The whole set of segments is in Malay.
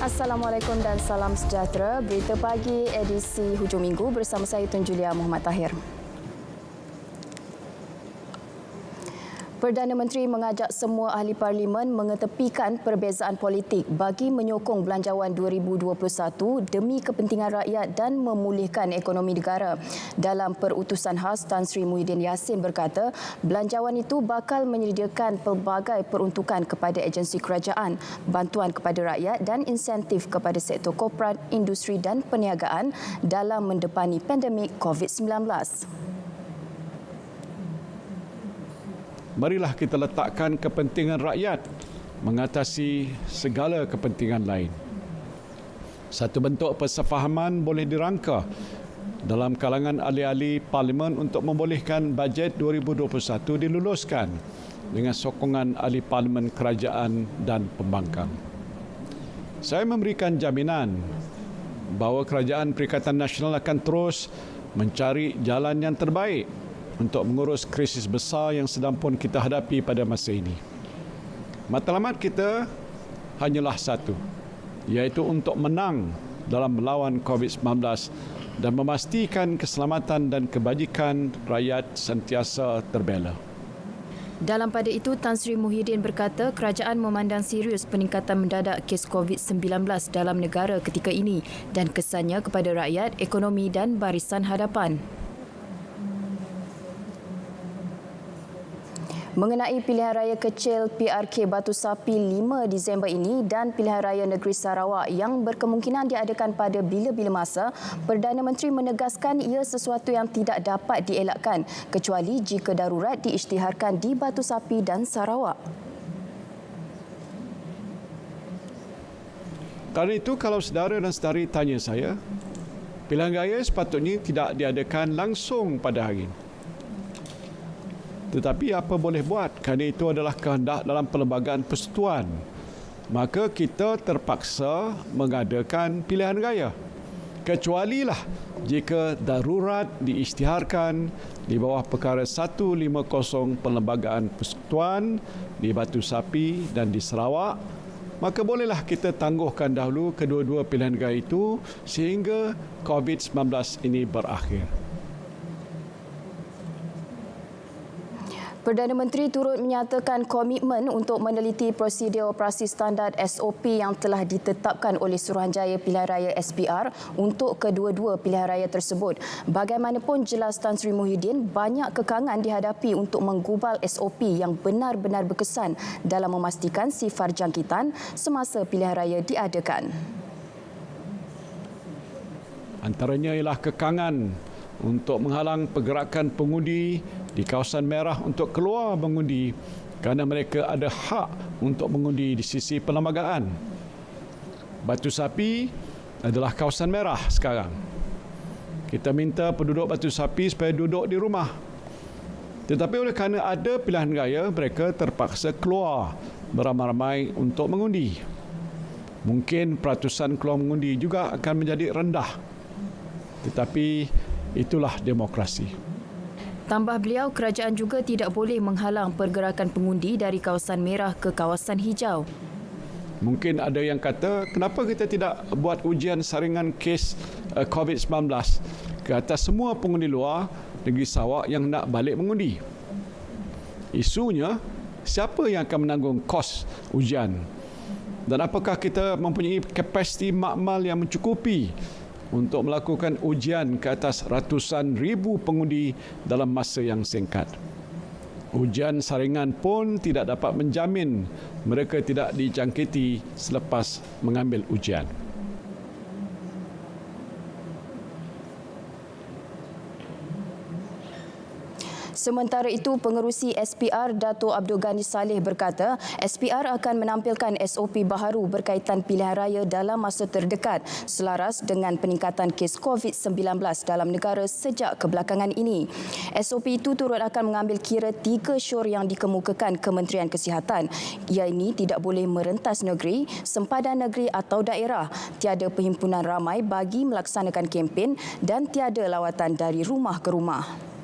Assalamualaikum dan salam sejahtera. Berita pagi edisi hujung minggu bersama saya Tun Julia Muhammad Tahir. Perdana Menteri mengajak semua ahli parlimen mengetepikan perbezaan politik bagi menyokong Belanjawan 2021 demi kepentingan rakyat dan memulihkan ekonomi negara. Dalam perutusan khas, Tan Sri Muhyiddin Yassin berkata, belanjawan itu bakal menyediakan pelbagai peruntukan kepada agensi kerajaan, bantuan kepada rakyat dan insentif kepada sektor korporat, industri dan perniagaan dalam mendepani pandemik COVID-19. Marilah kita letakkan kepentingan rakyat mengatasi segala kepentingan lain. Satu bentuk persefahaman boleh dirangka dalam kalangan ahli-ahli parlimen untuk membolehkan bajet 2021 diluluskan dengan sokongan ahli parlimen kerajaan dan pembangkang. Saya memberikan jaminan bahawa Kerajaan Perikatan Nasional akan terus mencari jalan yang terbaik untuk mengurus krisis besar yang sedang pun kita hadapi pada masa ini. Matlamat kita hanyalah satu, iaitu untuk menang dalam melawan COVID-19 dan memastikan keselamatan dan kebajikan rakyat sentiasa terbela. Dalam pada itu, Tan Sri Muhyiddin berkata kerajaan memandang serius peningkatan mendadak kes COVID-19 dalam negara ketika ini dan kesannya kepada rakyat, ekonomi dan barisan hadapan. Mengenai pilihan raya kecil PRK Batu Sapi 5 Disember ini dan pilihan raya negeri Sarawak yang berkemungkinan diadakan pada bila-bila masa, Perdana Menteri menegaskan ia sesuatu yang tidak dapat dielakkan kecuali jika darurat diisytiharkan di Batu Sapi dan Sarawak. Kerana itu, kalau saudara dan saudari tanya saya, pilihan raya sepatutnya tidak diadakan langsung pada hari ini. Tetapi apa boleh buat, kerana itu adalah kehendak dalam Perlembagaan Persekutuan. Maka kita terpaksa mengadakan pilihan raya. Kecualilah jika darurat diisytiharkan di bawah perkara 150 Perlembagaan Persekutuan di Batu Sapi dan di Sarawak, maka bolehlah kita tangguhkan dahulu kedua-dua pilihan raya itu sehingga COVID-19 ini berakhir. Perdana Menteri turut menyatakan komitmen untuk meneliti prosedur operasi standard SOP yang telah ditetapkan oleh Suruhanjaya Pilihan Raya SPR untuk kedua-dua pilihan raya tersebut. Bagaimanapun jelas Tan Sri Muhyiddin banyak kekangan dihadapi untuk menggubal SOP yang benar-benar berkesan dalam memastikan sifar jangkitan semasa pilihan raya diadakan. Antaranya ialah kekangan untuk menghalang pergerakan pengundi di kawasan merah untuk keluar mengundi kerana mereka ada hak untuk mengundi di sisi perlembagaan. Batu Sapi adalah kawasan merah sekarang. Kita minta penduduk Batu Sapi supaya duduk di rumah. Tetapi oleh kerana ada pilihan raya, mereka terpaksa keluar beramai-ramai untuk mengundi. Mungkin peratusan keluar mengundi juga akan menjadi rendah. Tetapi itulah demokrasi. Tambah beliau, kerajaan juga tidak boleh menghalang pergerakan pengundi dari kawasan merah ke kawasan hijau. Mungkin ada yang kata, kenapa kita tidak buat ujian saringan kes COVID-19 ke atas semua pengundi luar negeri Sarawak yang nak balik mengundi? Isunya, siapa yang akan menanggung kos ujian? Dan apakah kita mempunyai kapasiti makmal yang mencukupi untuk melakukan ujian ke atas ratusan ribu pengundi dalam masa yang singkat? Ujian saringan pun tidak dapat menjamin mereka tidak dijangkiti selepas mengambil ujian. Sementara itu, Pengerusi SPR Dato' Abdul Ghani Saleh berkata SPR akan menampilkan SOP baharu berkaitan pilihan raya dalam masa terdekat selaras dengan peningkatan kes COVID-19 dalam negara sejak kebelakangan ini. SOP itu turut akan mengambil kira 3 syur yang dikemukakan Kementerian Kesihatan, iaitu tidak boleh merentas negeri, sempadan negeri atau daerah, tiada perhimpunan ramai bagi melaksanakan kempen dan tiada lawatan dari rumah ke rumah.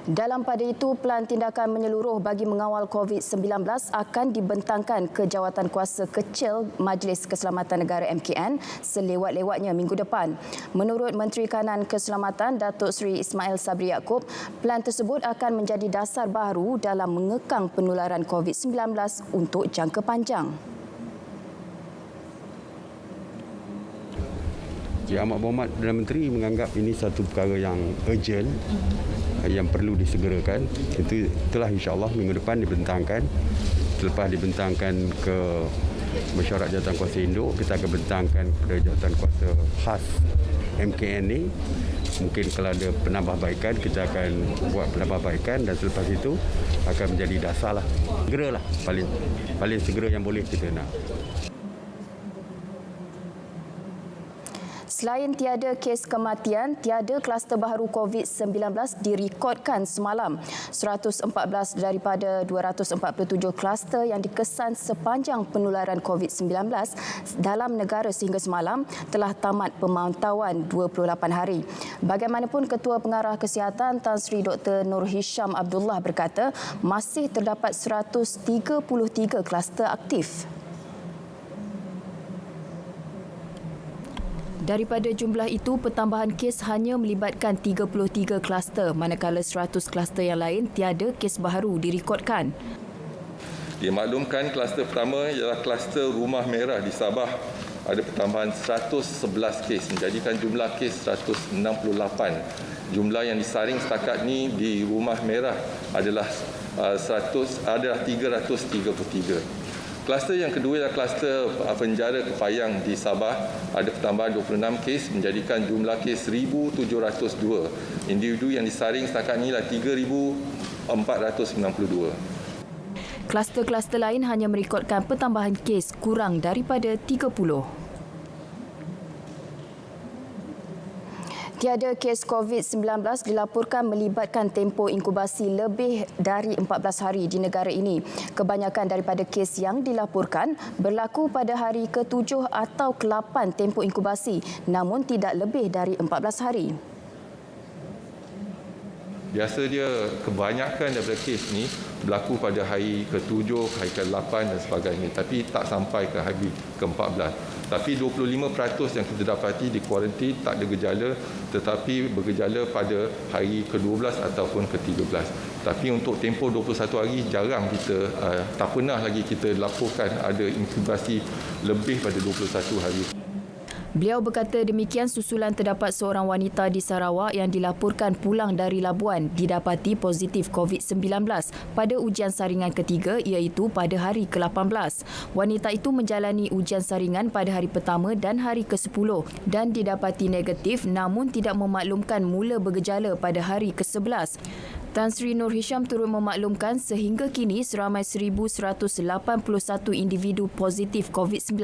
Dalam pada itu, pelan tindakan menyeluruh bagi mengawal COVID-19 akan dibentangkan ke Jawatankuasa Kecil Majlis Keselamatan Negara MKN selewat-lewatnya minggu depan. Menurut Menteri Kanan Keselamatan Datuk Seri Ismail Sabri Yaakob, pelan tersebut akan menjadi dasar baru dalam mengekang penularan COVID-19 untuk jangka panjang. Yang Amat Berhormat Perdana Menteri menganggap ini satu perkara yang urgent, yang perlu disegerakan. Itulah insya-Allah minggu depan dibentangkan. Selepas dibentangkan ke Mesyuarat Jawatankuasa Induk, kita akan bentangkan kepada Jawatankuasa khas MKN ni. Mungkin kalau ada penambahbaikan, kita akan buat penambahbaikan dan selepas itu akan menjadi dasarlah. Segeralah, paling segera yang boleh kita nak. Selain tiada kes kematian, tiada kluster baharu COVID-19 direkodkan semalam. 114 daripada 247 kluster yang dikesan sepanjang penularan COVID-19 dalam negara sehingga semalam telah tamat pemantauan 28 hari. Bagaimanapun, Ketua Pengarah Kesihatan Tan Sri Dr. Nur Hisham Abdullah berkata masih terdapat 133 kluster aktif. Daripada jumlah itu, pertambahan kes hanya melibatkan 33 kluster, manakala 100 kluster yang lain tiada kes baharu direkodkan. Dimaklumkan kluster pertama ialah kluster Rumah Merah di Sabah. Ada pertambahan 111 kes, menjadikan jumlah kes 168. Jumlah yang disaring setakat ini di Rumah Merah adalah 333. Kluster yang kedua ialah kluster penjara Kepayang di Sabah. Ada pertambahan 26 kes, menjadikan jumlah kes 1,702. Individu yang disaring setakat ini ialah 3,492. Kluster-kluster lain hanya merekodkan pertambahan kes kurang daripada 30. Tiada kes COVID-19 dilaporkan melibatkan tempoh inkubasi lebih dari 14 hari di negara ini. Kebanyakan daripada kes yang dilaporkan berlaku pada hari ke-7 atau ke-8 tempoh inkubasi, namun tidak lebih dari 14 hari. Biasa dia kebanyakan daripada kes ni berlaku pada hari ke-7, hari ke-8 dan sebagainya, tapi tak sampai ke hari ke-14. Tapi 25% yang kita dapati di kuarantin tak ada gejala, tetapi bergejala pada hari ke-12 ataupun ke-13. Tapi untuk tempoh 21 hari jarang kita, tak pernah lagi kita laporkan ada inkubasi lebih pada 21 hari. Beliau berkata demikian susulan terdapat seorang wanita di Sarawak yang dilaporkan pulang dari Labuan didapati positif COVID-19 pada ujian saringan ketiga, iaitu pada hari ke-18. Wanita itu menjalani ujian saringan pada hari pertama dan hari ke-10 dan didapati negatif, namun tidak memaklumkan mula bergejala pada hari ke-11. Tan Sri Nur Hisham turut memaklumkan sehingga kini seramai 1,181 individu positif COVID-19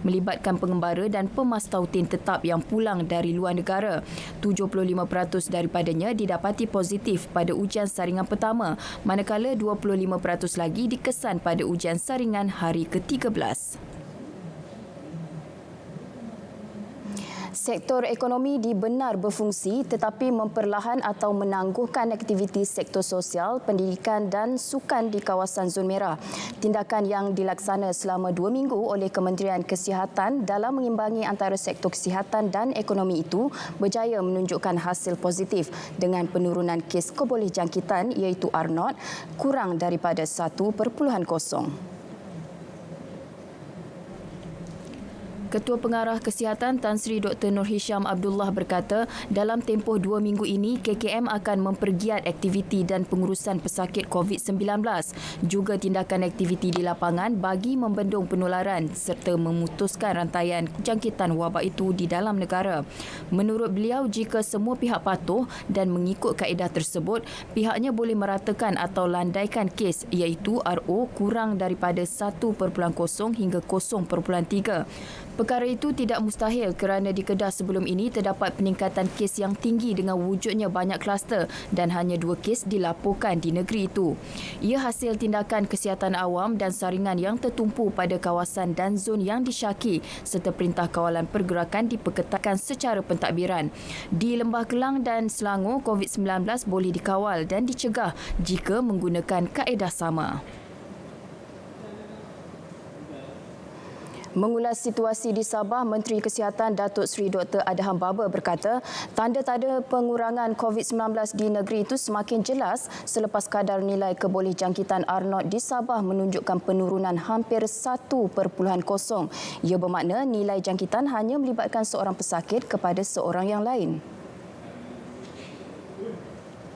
melibatkan pengembara dan pemastautin tetap yang pulang dari luar negara. 75% daripadanya didapati positif pada ujian saringan pertama, manakala 25% lagi dikesan pada ujian saringan hari ke-13. Sektor ekonomi dibenar berfungsi tetapi memperlahan atau menangguhkan aktiviti sektor sosial, pendidikan dan sukan di kawasan zon merah. Tindakan yang dilaksana selama 2 minggu oleh Kementerian Kesihatan dalam mengimbangi antara sektor kesihatan dan ekonomi itu berjaya menunjukkan hasil positif dengan penurunan kes kebolehjangkitan iaitu R0 kurang daripada 1.0. Ketua Pengarah Kesihatan Tan Sri Dr. Nur Hisham Abdullah berkata, dalam tempoh 2 minggu ini, KKM akan mempergiat aktiviti dan pengurusan pesakit COVID-19, juga tindakan aktiviti di lapangan bagi membendung penularan serta memutuskan rantaian jangkitan wabak itu di dalam negara. Menurut beliau, jika semua pihak patuh dan mengikut kaedah tersebut, pihaknya boleh meratakan atau landaikan kes iaitu RO kurang daripada 1.0 hingga 0.3. Perkara itu tidak mustahil kerana di Kedah sebelum ini terdapat peningkatan kes yang tinggi dengan wujudnya banyak kluster dan hanya 2 kes dilaporkan di negeri itu. Ia hasil tindakan kesihatan awam dan saringan yang tertumpu pada kawasan dan zon yang disyaki serta perintah kawalan pergerakan diperketatkan secara pentadbiran. Di Lembah Kelang dan Selangor, COVID-19 boleh dikawal dan dicegah jika menggunakan kaedah sama. Mengulas situasi di Sabah, Menteri Kesihatan Datuk Seri Dr. Adham Baba berkata, tanda-tanda pengurangan COVID-19 di negeri itu semakin jelas selepas kadar nilai kebolehjangkitan R0 di Sabah menunjukkan penurunan hampir 1.0. Ia bermakna nilai jangkitan hanya melibatkan seorang pesakit kepada seorang yang lain.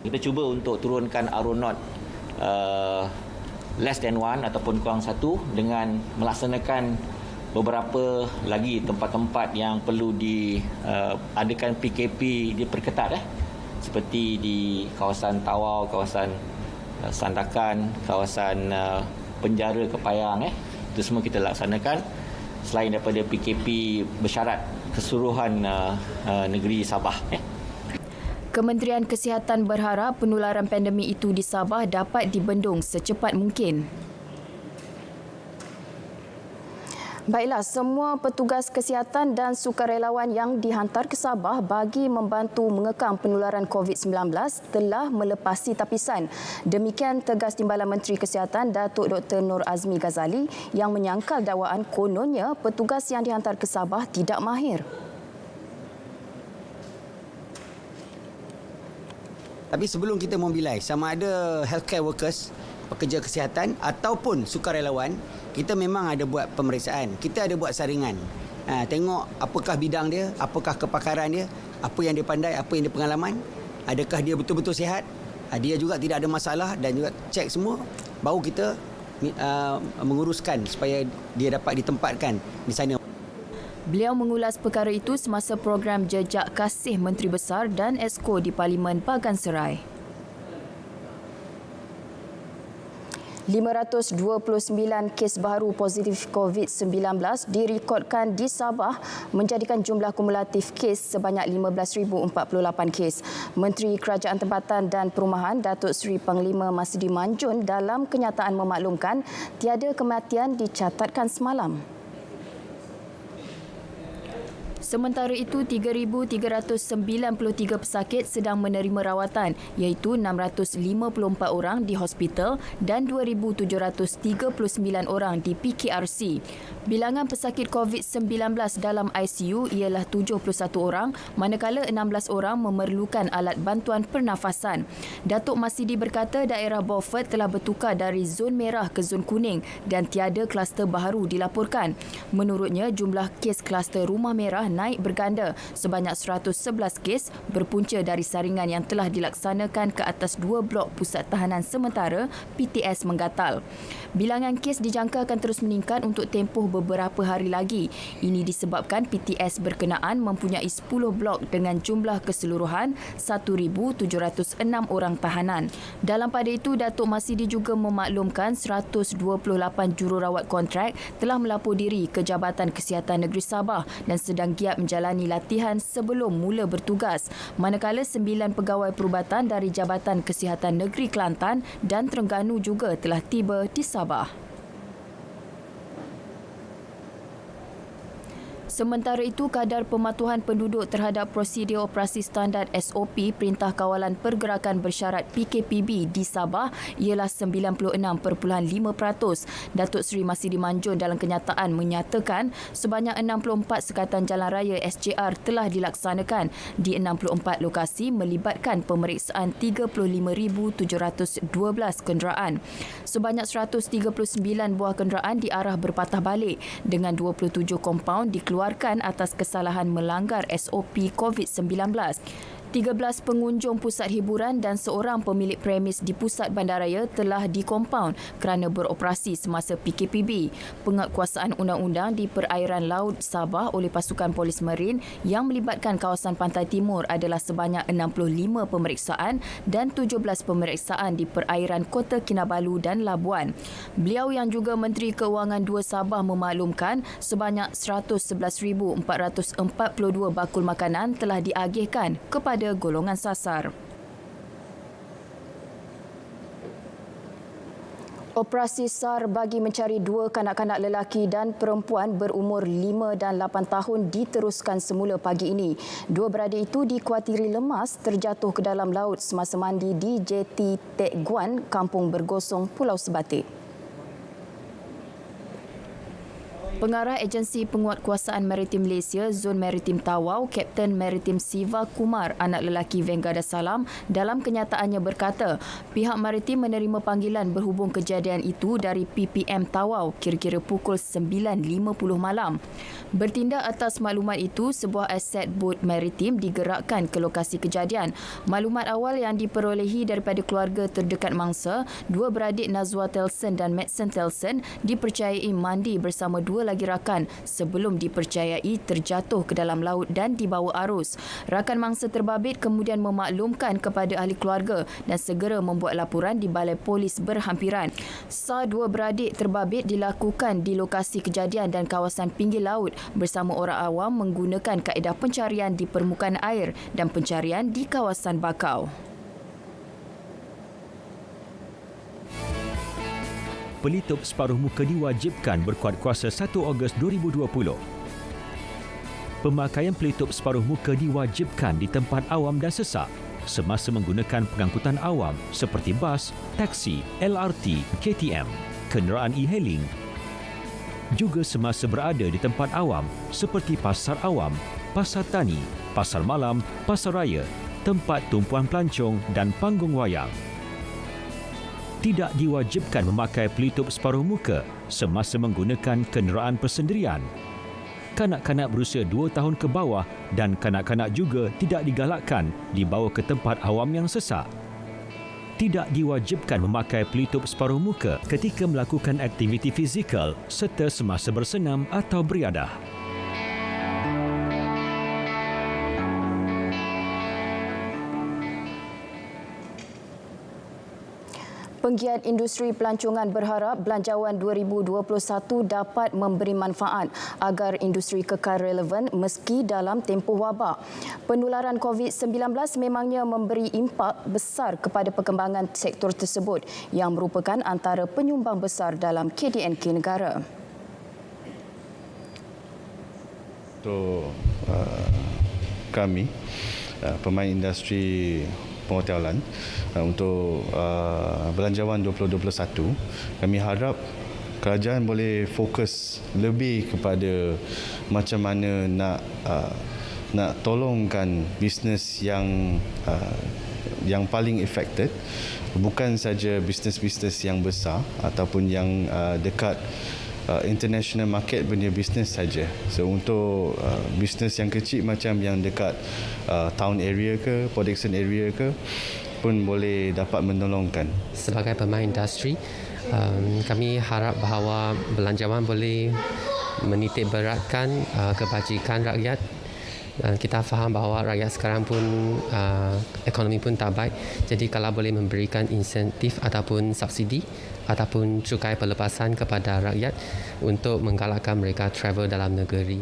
Kita cuba untuk turunkan R0 less than 1 ataupun kurang 1 dengan melaksanakan beberapa lagi tempat-tempat yang perlu diadakan PKP diperketat seperti di kawasan Tawau, kawasan Sandakan, kawasan penjara Kepayang itu semua kita laksanakan selain daripada PKP bersyarat keseluruhan negeri Sabah. Kementerian Kesihatan berharap penularan pandemik itu di Sabah dapat dibendung secepat mungkin. Baiklah, semua petugas kesihatan dan sukarelawan yang dihantar ke Sabah bagi membantu mengekang penularan COVID-19 telah melepasi tapisan. Demikian tegas Timbalan Menteri Kesihatan Datuk Dr. Nur Azmi Ghazali yang menyangkal dakwaan kononnya petugas yang dihantar ke Sabah tidak mahir. Tapi sebelum kita mobilize, sama ada healthcare workers, pekerja kesihatan ataupun sukarelawan, kita memang ada buat pemeriksaan. Kita ada buat saringan. Tengok apakah bidang dia, apakah kepakaran dia, apa yang dia pandai, apa yang dia pengalaman, adakah dia betul-betul sihat, dia juga tidak ada masalah dan juga cek semua, baru kita menguruskan supaya dia dapat ditempatkan di sana. Beliau mengulas perkara itu semasa program Jejak Kasih Menteri Besar dan Esko di Parlimen Bagan Serai. 529 kes baru positif COVID-19 direkodkan di Sabah menjadikan jumlah kumulatif kes sebanyak 15,048 kes. Menteri Kerajaan Tempatan dan Perumahan Datuk Seri Panglima Masdi Manjun dalam kenyataan memaklumkan tiada kematian dicatatkan semalam. Sementara itu, 3,393 pesakit sedang menerima rawatan iaitu 654 orang di hospital dan 2,739 orang di PKRC. Bilangan pesakit COVID-19 dalam ICU ialah 71 orang manakala 16 orang memerlukan alat bantuan pernafasan. Datuk Masidi berkata daerah Beaufort telah bertukar dari zon merah ke zon kuning dan tiada kluster baharu dilaporkan. Menurutnya, jumlah kes kluster rumah merah naik berganda sebanyak 111 kes berpunca dari saringan yang telah dilaksanakan ke atas 2 blok pusat tahanan sementara PTS Menggatal. Bilangan kes dijangka akan terus meningkat untuk tempoh beberapa hari lagi. Ini disebabkan PTS berkenaan mempunyai 10 blok dengan jumlah keseluruhan 1,706 orang tahanan. Dalam pada itu, Datuk Masidi juga memaklumkan 128 jururawat kontrak telah melapor diri ke Jabatan Kesihatan Negeri Sabah dan sedang giat menjalani latihan sebelum mula bertugas. Manakala 9 pegawai perubatan dari Jabatan Kesihatan Negeri Kelantan dan Terengganu juga telah tiba di Sabah. Sementara itu, kadar pematuhan penduduk terhadap prosedur operasi standard SOP Perintah Kawalan Pergerakan Bersyarat PKPB di Sabah ialah 96.5%. Datuk Seri Masdi Manjun dalam kenyataan menyatakan sebanyak 64 sekatan jalan raya SJR telah dilaksanakan di 64 lokasi melibatkan pemeriksaan 35,712 kenderaan. Sebanyak 139 buah kenderaan diarah berpatah balik dengan 27 kompaun dikeluarkan atas kesalahan melanggar SOP COVID-19. 13 pengunjung pusat hiburan dan seorang pemilik premis di pusat bandaraya telah dikompaun kerana beroperasi semasa PKPB. Penguatkuasaan undang-undang di perairan laut Sabah oleh pasukan polis marin yang melibatkan kawasan pantai timur adalah sebanyak 65 pemeriksaan dan 17 pemeriksaan di perairan Kota Kinabalu dan Labuan. Beliau yang juga Menteri Keuangan 2 Sabah memaklumkan sebanyak 111,442 bakul makanan telah diagihkan kepada golongan sasar. Operasi SAR bagi mencari 2 kanak-kanak lelaki dan perempuan berumur 5 dan 8 tahun diteruskan semula pagi ini. 2 beradik itu dikuatiri lemas terjatuh ke dalam laut semasa mandi di Jeti Tek Guan, Kampung Bergosong, Pulau Sebatik. Pengarah Agensi Penguatkuasaan Maritim Malaysia Zon Maritim Tawau, Kapten Maritim Siva Kumar, anak lelaki Vanguard Salam, dalam kenyataannya berkata, pihak maritim menerima panggilan berhubung kejadian itu dari PPM Tawau kira-kira pukul 9.50 malam. Bertindak atas maklumat itu, sebuah aset bot maritim digerakkan ke lokasi kejadian. Maklumat awal yang diperolehi daripada keluarga terdekat mangsa, 2 beradik Nazwa Telson dan Madsen Telson dipercayai mandi bersama 2 lagi rakan sebelum dipercayai terjatuh ke dalam laut dan dibawa arus. Rakan mangsa terbabit kemudian memaklumkan kepada ahli keluarga dan segera membuat laporan di Balai Polis berhampiran. SAR 2 beradik terbabit dilakukan di lokasi kejadian dan kawasan pinggir laut bersama orang awam menggunakan kaedah pencarian di permukaan air dan pencarian di kawasan bakau. Pelitup separuh muka diwajibkan berkuat kuasa 1 Ogos 2020. Pemakaian pelitup separuh muka diwajibkan di tempat awam dan sesak semasa menggunakan pengangkutan awam seperti bas, taksi, LRT, KTM, kenderaan e-hailing. Juga semasa berada di tempat awam seperti pasar awam, pasar tani, pasar malam, pasar raya, tempat tumpuan pelancong dan panggung wayang. Tidak diwajibkan memakai pelitup separuh muka semasa menggunakan kenderaan persendirian. Kanak-kanak berusia 2 tahun ke bawah dan kanak-kanak juga tidak digalakkan dibawa ke tempat awam yang sesak. Tidak diwajibkan memakai pelitup separuh muka ketika melakukan aktiviti fizikal serta semasa bersenam atau beriadah. Penggiat industri pelancongan berharap Belanjawan 2021 dapat memberi manfaat agar industri kekal relevan meski dalam tempoh wabak. Penularan COVID-19 memangnya memberi impak besar kepada perkembangan sektor tersebut yang merupakan antara penyumbang besar dalam KDNK negara. Untuk kami, pemain industri perhotelan, untuk Belanjawan 2021, kami harap kerajaan boleh fokus lebih kepada macam mana nak tolongkan bisnes yang paling affected, bukan saja bisnes-bisnes yang besar ataupun yang dekat international market punya bisnes saja. So untuk bisnes yang kecil macam yang dekat town area ke, production area ke, pun boleh dapat menolongkan. Sebagai pemain industri, kami harap bahawa Belanjawan boleh menitik beratkan kebajikan rakyat. Kita faham bahawa rakyat sekarang pun ekonomi pun tak baik. Jadi kalau boleh memberikan insentif ataupun subsidi ataupun cukai pelepasan kepada rakyat untuk menggalakkan mereka travel dalam negeri.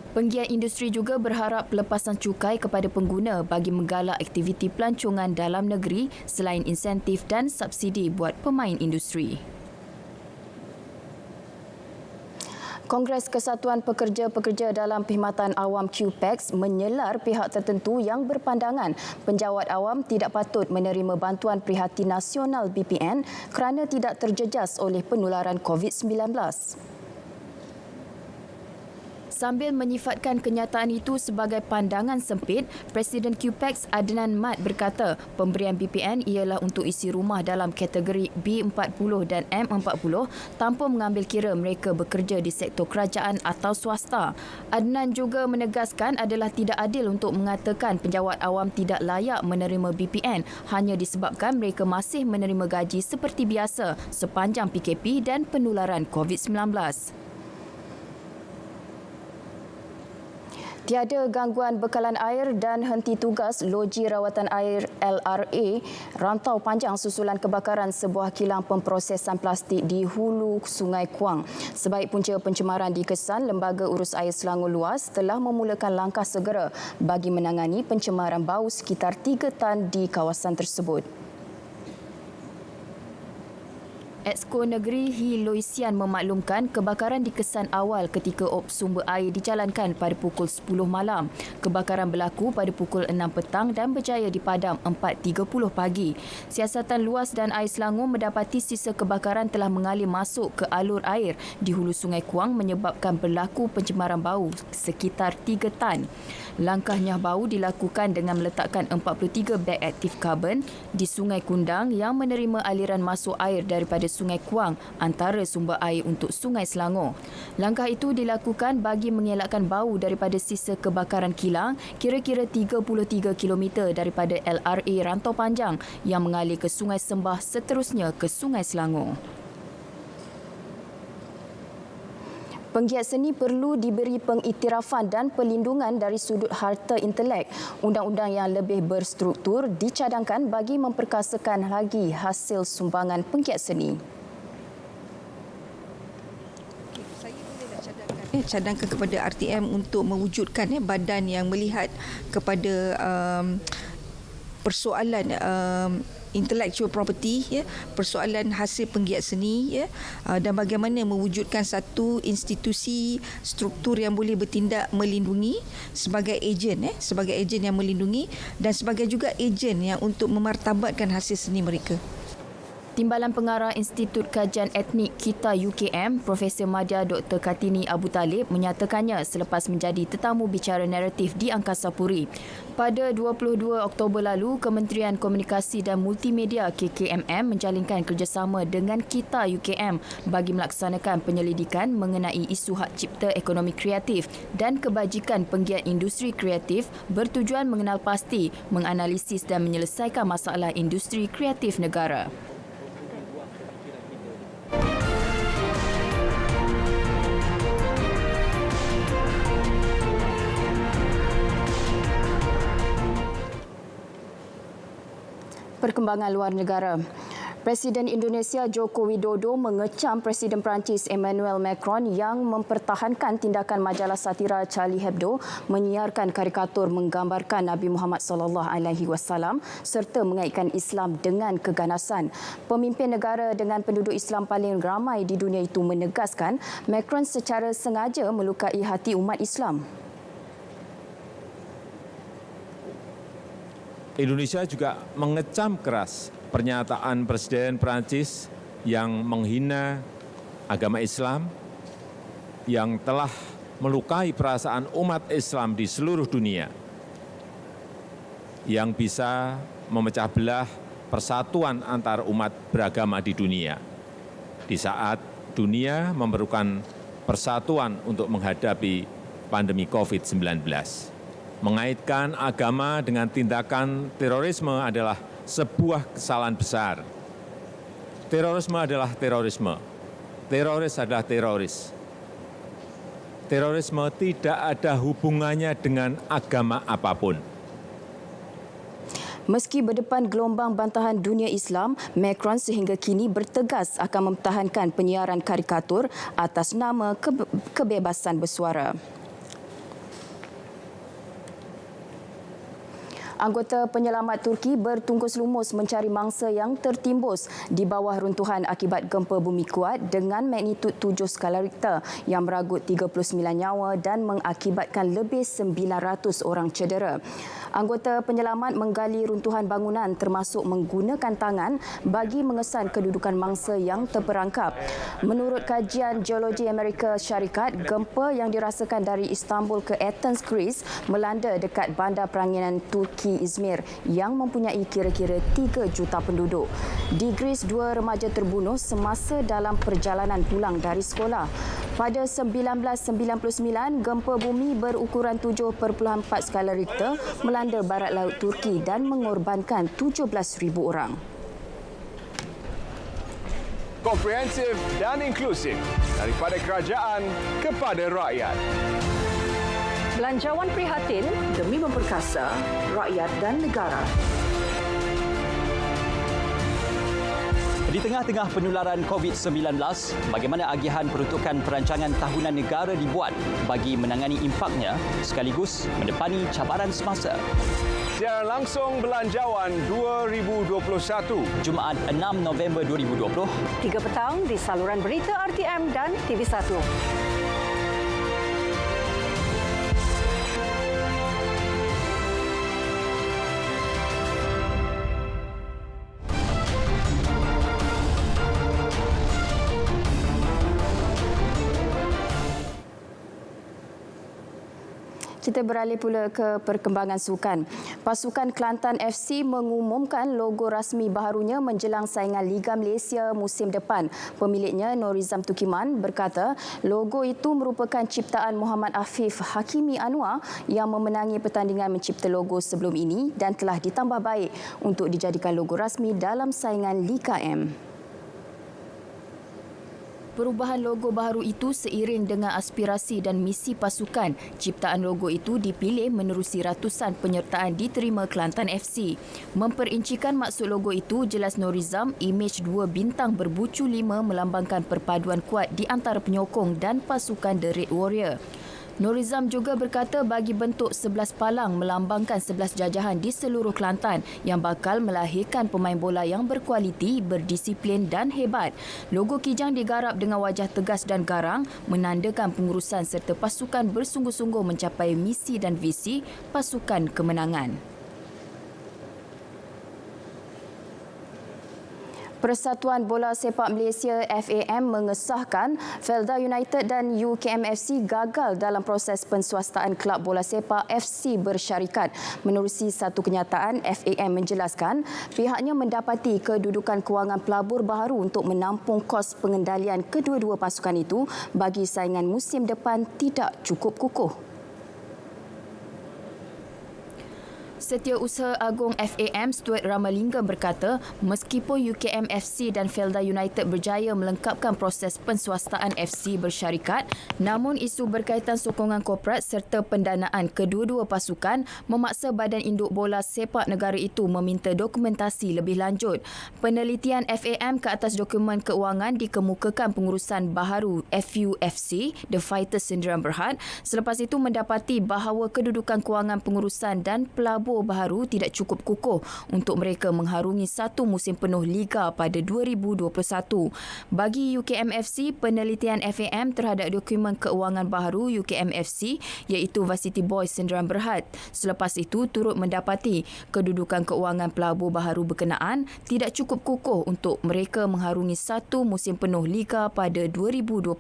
Penggiat industri juga berharap pelepasan cukai kepada pengguna bagi menggalak aktiviti pelancongan dalam negeri selain insentif dan subsidi buat pemain industri. Kongres Kesatuan Pekerja-Pekerja dalam Perkhidmatan Awam QPEX menyelar pihak tertentu yang berpandangan penjawat awam tidak patut menerima bantuan prihatin nasional BPN kerana tidak terjejas oleh penularan COVID-19. Sambil menyifatkan kenyataan itu sebagai pandangan sempit, Presiden QPEX Adnan Mat berkata pemberian BPN ialah untuk isi rumah dalam kategori B40 dan M40 tanpa mengambil kira mereka bekerja di sektor kerajaan atau swasta. Adnan juga menegaskan adalah tidak adil untuk mengatakan penjawat awam tidak layak menerima BPN hanya disebabkan mereka masih menerima gaji seperti biasa sepanjang PKP dan penularan COVID-19. Tiada gangguan bekalan air dan henti tugas Loji Rawatan Air LRA Rantau Panjang susulan kebakaran sebuah kilang pemprosesan plastik di hulu Sungai Kuang. Sebaik punca pencemaran dikesan, Lembaga Urus Air Selangor Luas telah memulakan langkah segera bagi menangani pencemaran bau sekitar 3 tan di kawasan tersebut. Exco Negeri Hiloisian memaklumkan kebakaran dikesan awal ketika op sumber air dijalankan pada pukul 10 malam. Kebakaran berlaku pada pukul 6 petang dan berjaya dipadam 4.30 pagi. Siasatan Luas dan Air Selangor mendapati sisa kebakaran telah mengalir masuk ke alur air di hulu Sungai Kuang menyebabkan berlaku pencemaran bau sekitar 3 tan. Langkah nyah bau dilakukan dengan meletakkan 43 beg aktif karbon di Sungai Kundang yang menerima aliran masuk air daripada Sungai Kuang antara sumber air untuk Sungai Selangor. Langkah itu dilakukan bagi mengelakkan bau daripada sisa kebakaran kilang kira-kira 33 km daripada LRA Rantau Panjang yang mengalir ke Sungai Sembah seterusnya ke Sungai Selangor. Penggiat seni perlu diberi pengiktirafan dan perlindungan dari sudut harta intelek. Undang-undang yang lebih berstruktur dicadangkan bagi memperkasakan lagi hasil sumbangan penggiat seni. Cadangkan kepada RTM untuk mewujudkan badan yang melihat kepada persoalan intellectual property, persoalan hasil penggiat seni, dan bagaimana mewujudkan satu institusi struktur yang boleh bertindak melindungi sebagai ejen yang melindungi dan sebagai juga ejen yang untuk memartabatkan hasil seni mereka. Timbalan Pengarah Institut Kajian Etnik KITA UKM, Profesor Madya Dr. Kartini Abu Talib menyatakannya selepas menjadi tetamu bicara naratif di Angkasa Puri. Pada 22 Oktober lalu, Kementerian Komunikasi dan Multimedia KKMM menjalinkan kerjasama dengan KITA UKM bagi melaksanakan penyelidikan mengenai isu hak cipta ekonomi kreatif dan kebajikan penggiat industri kreatif bertujuan mengenal pasti, menganalisis dan menyelesaikan masalah industri kreatif negara. Perkembangan luar negara. Presiden Indonesia Joko Widodo mengecam Presiden Perancis Emmanuel Macron yang mempertahankan tindakan majalah satira Charlie Hebdo menyiarkan karikatur menggambarkan Nabi Muhammad SAW serta mengaitkan Islam dengan keganasan. Pemimpin negara dengan penduduk Islam paling ramai di dunia itu menegaskan Macron secara sengaja melukai hati umat Islam. Indonesia juga mengecam keras pernyataan Presiden Perancis yang menghina agama Islam, yang telah melukai perasaan umat Islam di seluruh dunia, yang bisa memecah belah persatuan antar umat beragama di dunia. Di saat dunia memerlukan persatuan untuk menghadapi pandemi COVID-19. Mengaitkan agama dengan tindakan terorisme adalah sebuah kesalahan besar. Terorisme adalah terorisme. Teroris adalah teroris. Terorisme tidak ada hubungannya dengan agama apapun. Meski berdepan gelombang bantahan dunia Islam, Macron sehingga kini bertegas akan mempertahankan penyiaran karikatur atas nama kebebasan bersuara. Anggota penyelamat Turki bertungkus lumus mencari mangsa yang tertimbus di bawah runtuhan akibat gempa bumi kuat dengan magnitud 7 skala Richter yang meragut 39 nyawa dan mengakibatkan lebih 900 orang cedera. Anggota penyelamat menggali runtuhan bangunan termasuk menggunakan tangan bagi mengesan kedudukan mangsa yang terperangkap. Menurut kajian Geologi Amerika Syarikat, gempa yang dirasakan dari Istanbul ke Athens, Greece melanda dekat bandar peranginan Turki Izmir yang mempunyai kira-kira 3 juta penduduk. Di Greece, 2 remaja terbunuh semasa dalam perjalanan pulang dari sekolah. Pada 1999, gempa bumi berukuran 7.4 skala Richter melanda barat laut Turki dan mengorbankan 17,000 orang. Komprehensif dan inklusif daripada kerajaan kepada rakyat. Belanjawan prihatin demi memperkasa rakyat dan negara. Di tengah-tengah penularan COVID-19, bagaimana agihan peruntukan perancangan tahunan negara dibuat bagi menangani impaknya sekaligus mendepani cabaran semasa? Siaran langsung Belanjawan 2021. Jumaat 6 November 2020. 3 petang di saluran berita RTM dan TV1. Kita beralih pula ke perkembangan sukan. Pasukan Kelantan FC mengumumkan logo rasmi baharunya menjelang saingan Liga Malaysia musim depan. Pemiliknya Norizam Tukiman berkata logo itu merupakan ciptaan Muhammad Afif Hakimi Anwar yang memenangi pertandingan mencipta logo sebelum ini dan telah ditambah baik untuk dijadikan logo rasmi dalam saingan Liga M. Perubahan logo baharu itu seiring dengan aspirasi dan misi pasukan. Ciptaan logo itu dipilih menerusi ratusan penyertaan diterima Kelantan FC. Memperincikan maksud logo itu, jelas Norizam, imej 2 bintang berbucu 5 melambangkan perpaduan kuat di antara penyokong dan pasukan The Red Warrior. Norizam juga berkata bagi bentuk 11 palang melambangkan 11 jajahan di seluruh Kelantan yang bakal melahirkan pemain bola yang berkualiti, berdisiplin dan hebat. Logo kijang digarap dengan wajah tegas dan garang menandakan pengurusan serta pasukan bersungguh-sungguh mencapai misi dan visi pasukan kemenangan. Persatuan Bola Sepak Malaysia FAM mengesahkan Felda United dan UKMFC gagal dalam proses penswastaan Kelab Bola Sepak FC bersyarikat. Menerusi satu kenyataan, FAM menjelaskan pihaknya mendapati kedudukan kewangan pelabur baharu untuk menampung kos pengendalian kedua-dua pasukan itu bagi saingan musim depan tidak cukup kukuh. Setiausaha Agung FAM Stuart Ramalingam berkata, meskipun UKMFC dan Felda United berjaya melengkapkan proses penswastaan FC bersyarikat, namun isu berkaitan sokongan korporat serta pendanaan kedua-dua pasukan memaksa Badan Induk Bola Sepak Negara itu meminta dokumentasi lebih lanjut. Penelitian FAM ke atas dokumen keuangan dikemukakan pengurusan baharu FUFC, The Fighters Sendirian Berhad, selepas itu mendapati bahawa kedudukan kewangan pengurusan dan pelabur baharu tidak cukup kukuh untuk mereka mengharungi satu musim penuh Liga pada 2021. Bagi UKMFC, penelitian FAM terhadap dokumen keuangan baharu UKMFC iaitu Varsity Boys Sendirian Berhad. Selepas itu turut mendapati kedudukan keuangan pelabur baharu berkenaan tidak cukup kukuh untuk mereka mengharungi satu musim penuh Liga pada 2021.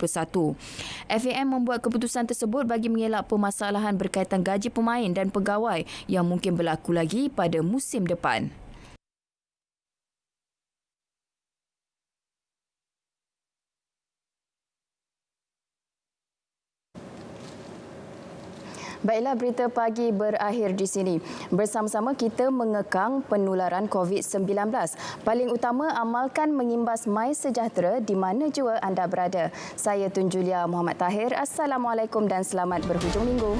FAM membuat keputusan tersebut bagi mengelak permasalahan berkaitan gaji pemain dan pegawai yang mungkin berlaku lagi pada musim depan. Baiklah, berita pagi berakhir di sini. Bersama-sama kita mengekang penularan COVID-19. Paling utama, amalkan mengimbas MySejahtera di mana jua anda berada. Saya Tun Julia Muhammad Tahir. Assalamualaikum dan selamat berhujung minggu.